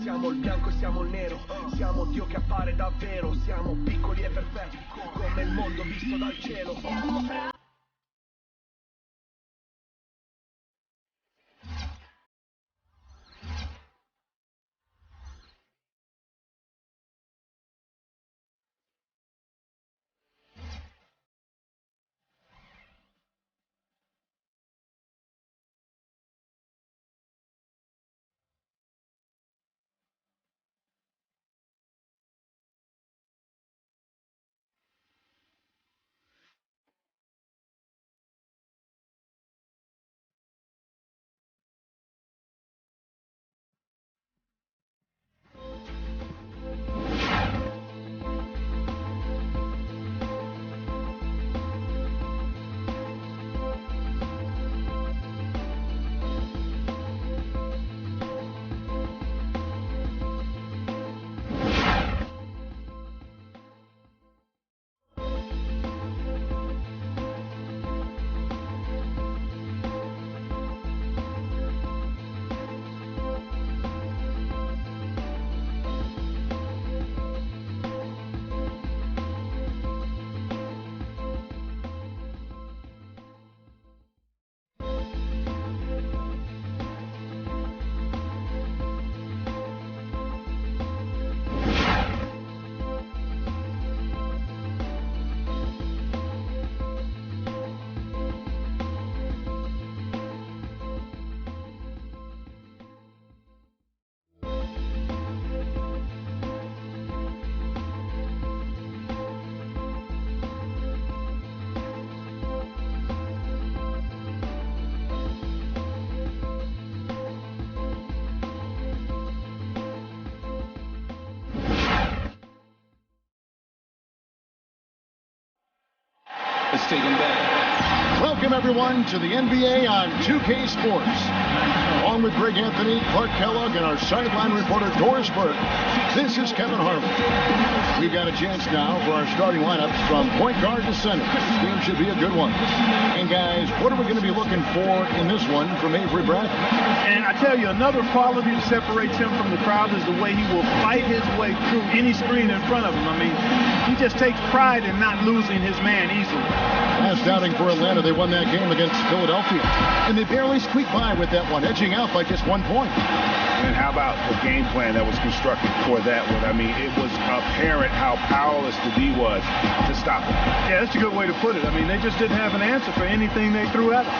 Siamo il bianco e siamo il nero, siamo Dio che appare davvero, siamo piccoli e perfetti, come il mondo visto dal cielo. Let's take him back. Welcome, everyone, to the NBA on 2K Sports. Along with Greg Anthony, Clark Kellogg, and our sideline reporter, Doris Burke, this is Kevin Harlan. We've got a chance now for our starting lineups from point guard to center. This game should be a good one. And, guys, what are we going to be looking for in this one from Avery Bradley? And I tell you, another quality that separates him from the crowd is the way he will fight his way through any screen in front of him. I mean, he just takes pride in not losing his man easily. Last outing for Atlanta, they won that game against Philadelphia. And they barely squeaked by with that one, edging out by just 1 point. And how about the game plan that was constructed for that one? I mean, it was apparent how powerless the D was to stop it. Yeah, that's a good way to put it. I mean, they just didn't have an answer for anything they threw at him.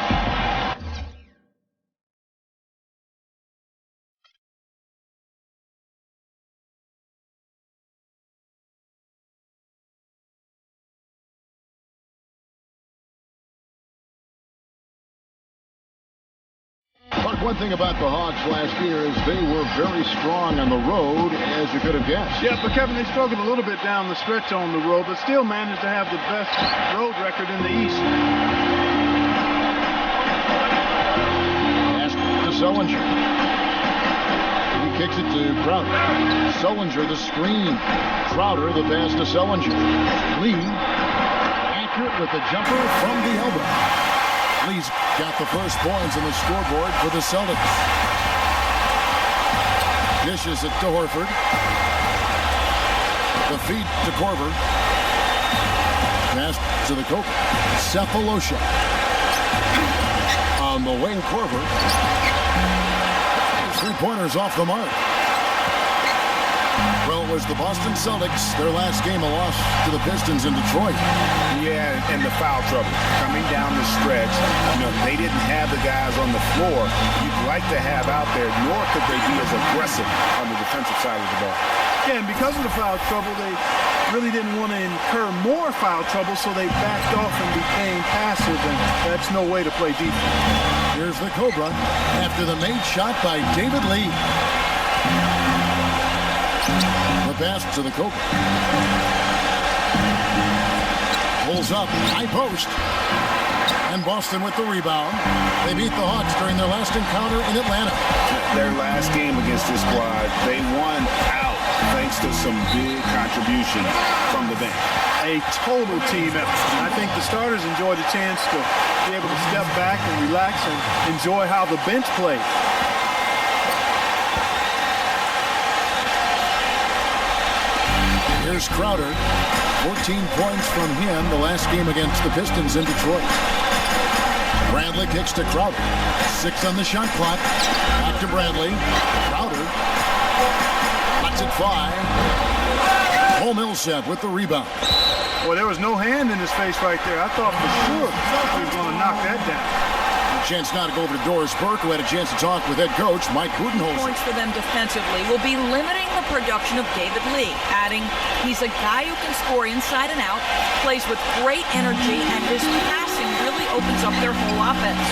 One thing about the Hawks last year is they were very strong on the road, as you could have guessed. Yeah, but Kevin, they struggled a little bit down the stretch on the road, but still managed to have the best road record in the East. Pass to Sullinger. He kicks it to Crowder. Sullinger, the screen. Crowder, the pass to Sullinger. Lee, accurate with the jumper from the elbow. Lee's got the first points on the scoreboard for the Celtics. Dishes it to Horford. The feed to Korver. Pass to the Coker. Cephalosha. On the wing, Korver. 3-pointers off the mark. Well, it was the Boston Celtics, their last game, a loss to the Pistons in Detroit. Yeah, and the foul trouble coming down the stretch. You know, they didn't have the guys on the floor you'd like to have out there, nor could they be as aggressive on the defensive side of the ball. Yeah, and because of the foul trouble, they really didn't want to incur more foul trouble, so they backed off and became passive, and that's no way to play defense. Here's the Cobra after the made shot by David Lee. The pass to the Coker. Pulls up, high post. And Boston with the rebound. They beat the Hawks during their last encounter in Atlanta. Their last game against this squad, they won out thanks to some big contribution from the bench. A total team effort. I think the starters enjoyed a chance to be able to step back and relax and enjoy how the bench played. Here's Crowder. 14 points from him the last game against the Pistons in Detroit. Bradley kicks to Crowder. 6 on the shot clock. Back to Bradley. Crowder lets it fly. Cole Millsap with the rebound. Well, there was no hand in his face right there. I thought for sure he was going to knock that down. A chance now to go over to Doris Burke, who had a chance to talk with head coach Mike Budenholzer. Points for them defensively will be limiting the production of David Lee, adding he's a guy who can score inside and out, plays with great energy, and his passing really opens up their whole offense.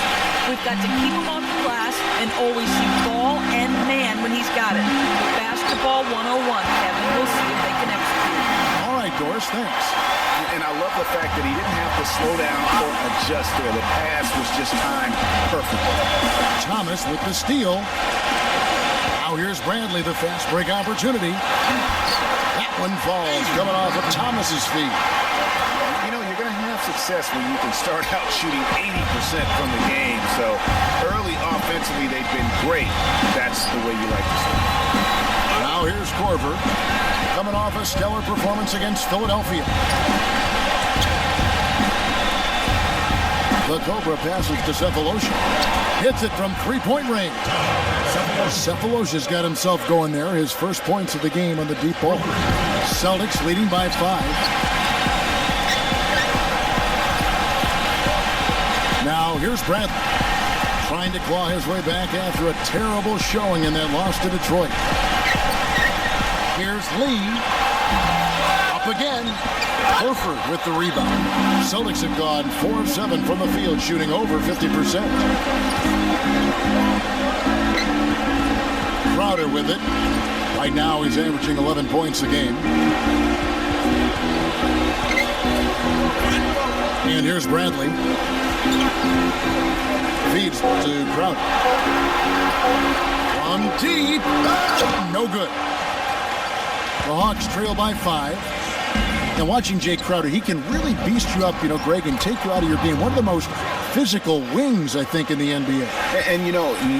We've got to keep him off the glass and always see ball and man when he's got it. Basketball 101, Kevin. We'll see if they can execute. All right, Doris, thanks. And I love the fact that he didn't have to slow down or adjust there. The pass was just timed perfectly. Thomas with the steal. Now here's Bradley, the fast break opportunity. That one falls, coming off of Thomas's feet. You know, you're going to have success when you can start out shooting 80% from the game. So early offensively, they've been great. That's the way you like to see it. Now here's Korver, coming off a stellar performance against Philadelphia. The Cobra passes to Cephalosha. Hits it from three-point range. Cephalosha's got himself going there. His first points of the game on the deep ball. Celtics leading by 5. Now here's Bradley, trying to claw his way back after a terrible showing in that loss to Detroit. Here's Lee. Up again. Horford with the rebound. Celtics have gone 4 of 7 from the field, shooting over 50%. Crowder with it. Right now he's averaging 11 points a game. And here's Bradley. Feeds to Crowder. From deep. No good. The Hawks trail by 5. And watching Jay Crowder, he can really beast you up, Greg, and take you out of your game. One of the most physical wings, I think, in the NBA. And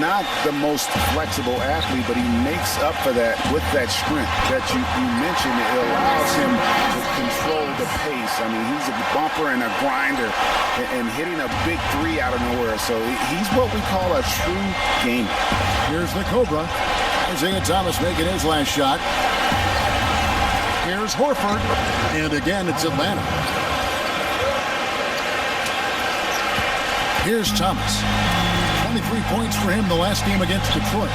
not the most flexible athlete, but he makes up for that with that strength that you mentioned. It allows him to control the pace. I mean, he's a bumper and a grinder and hitting a big three out of nowhere. So he's what we call a true gamer. Here's the Cobra. Isaiah Thomas making his last shot. Here's Horford, and again it's Atlanta. Here's Thomas. 23 points for him the last game against Detroit.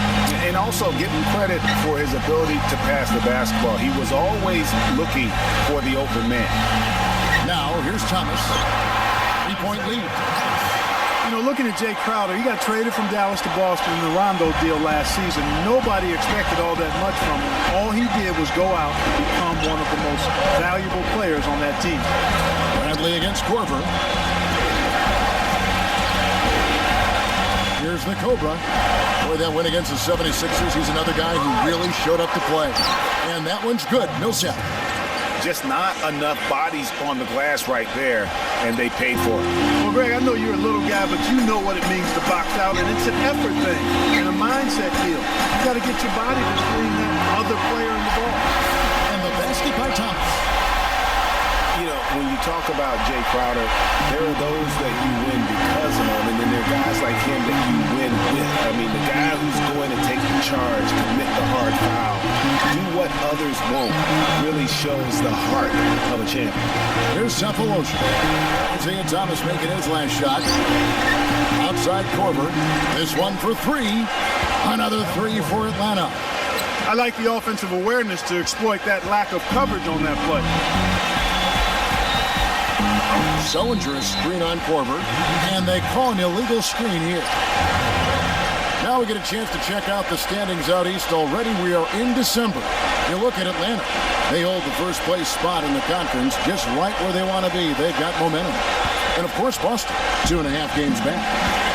And also give him credit for his ability to pass the basketball. He was always looking for the open man. Now here's Thomas. 3-point lead. Looking at Jay Crowder, he got traded from Dallas to Boston in the Rondo deal last season. Nobody expected all that much from him. All he did was go out and become one of the most valuable players on that team. Bradley against Korver. Here's the Cobra. Boy, that win against the 76ers. He's another guy who really showed up to play. And that one's good. Millsap. Just not enough bodies on the glass right there, and they paid for it. Well, Greg, I know you're a little guy, but you know what it means to box out, and it's an effort thing and a mindset deal. You got to get your body to screen that other player in the ball. And the basket by Thomas. When you talk about Jay Crowder, there are those that you win because of him, and then there are guys like him that you win with. I mean, the guy who's going to take the charge, commit the hard foul, do what others won't, really shows the heart of a champion. Here's Cephalosha. Isaiah Thomas making his last shot. Outside Korver. This one for 3. Another 3 for Atlanta. I like the offensive awareness to exploit that lack of coverage on that play. Sullinger is screen on Korver, and they call an illegal screen here. Now we get a chance to check out the standings out east. Already we are in December. You look at Atlanta. They hold the first place spot in the conference just right where they want to be. They've got momentum. And, of course, Boston, 2.5 games back.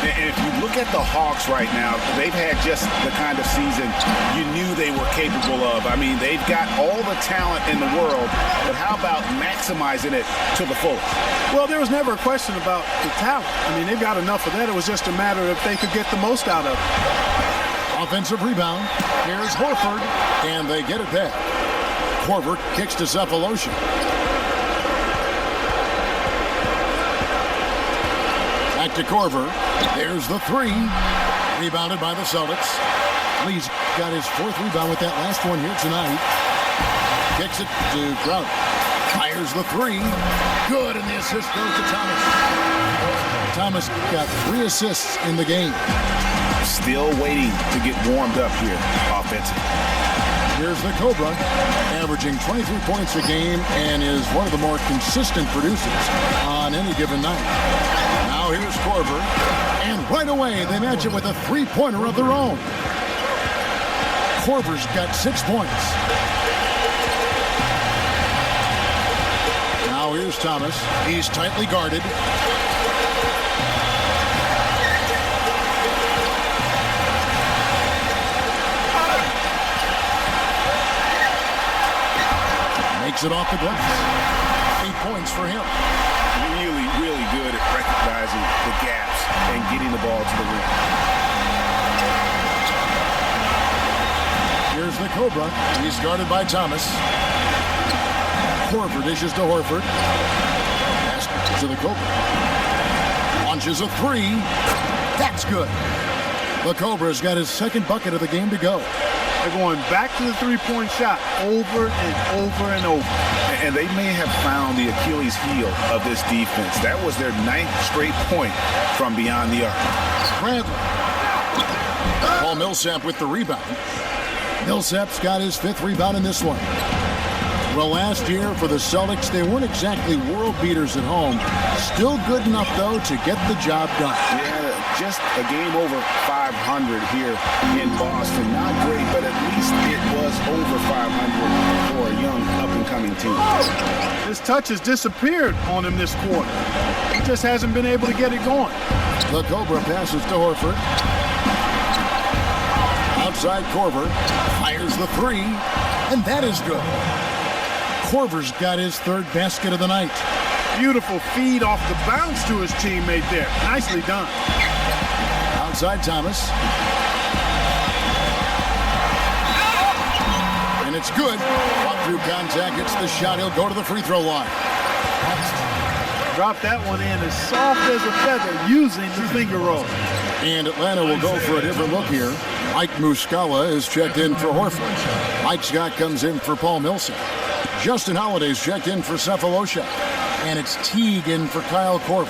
And if you look at the Hawks right now, they've had just the kind of season you knew they were capable of. I mean, they've got all the talent in the world, but how about maximizing it to the fullest? Well, there was never a question about the talent. I mean, they've got enough of that. It was just a matter of if they could get the most out of it. Offensive rebound. Here's Horford, and they get it back. Korver kicks to Cephalosha. Back to Korver. There's the three. Rebounded by the Celtics. Lee's got his 4th rebound with that last one here tonight. Kicks it to Crowder. Fires the three. Good, and the assist goes to Thomas. Thomas got 3 assists in the game. Still waiting to get warmed up here offensively. Here's the Cobra, averaging 23 points a game and is one of the more consistent producers on any given night. Now here's Korver, and right away they match it with a 3-pointer of their own. Korver's got 6 points. Now here's Thomas. He's tightly guarded. Makes it off the glass. 8 points for him. Really, really good at recognizing the gaps and getting the ball to the rim. Here's the Cobra. He's guarded by Thomas. Korver dishes to Horford. Pass to the Cobra. Launches a three. That's good. The Cobra's got his 2nd bucket of the game to go. They're going back to the 3-point shot over and over and over. And they may have found the Achilles heel of this defense. That was their 9th straight point from beyond the arc. Bradley. Paul Millsap with the rebound. Millsap's got his 5th rebound in this one. Well, last year for the Celtics, they weren't exactly world beaters at home. Still good enough, though, to get the job done. Yeah, just a game over 500 here in Boston. Not great, but at least it was over 500 for a young up-and-coming team. His touch has disappeared on him this quarter. He just hasn't been able to get it going. The Cobra passes to Horford. Outside Korver. Fires the three. And that is good. Korver's got his 3rd basket of the night. Beautiful feed off the bounce to his teammate there. Nicely done. Outside Thomas. And it's good. Fought through contact, gets the shot. He'll go to the free throw line. Drop that one in as soft as a feather using the finger roll. And Atlanta will go for a different look here. Mike Muscala is checked in for Horford. Mike Scott comes in for Paul Millsap. Justin Holiday's checked in for Cephalosha. And it's Teague in for Kyle Korver.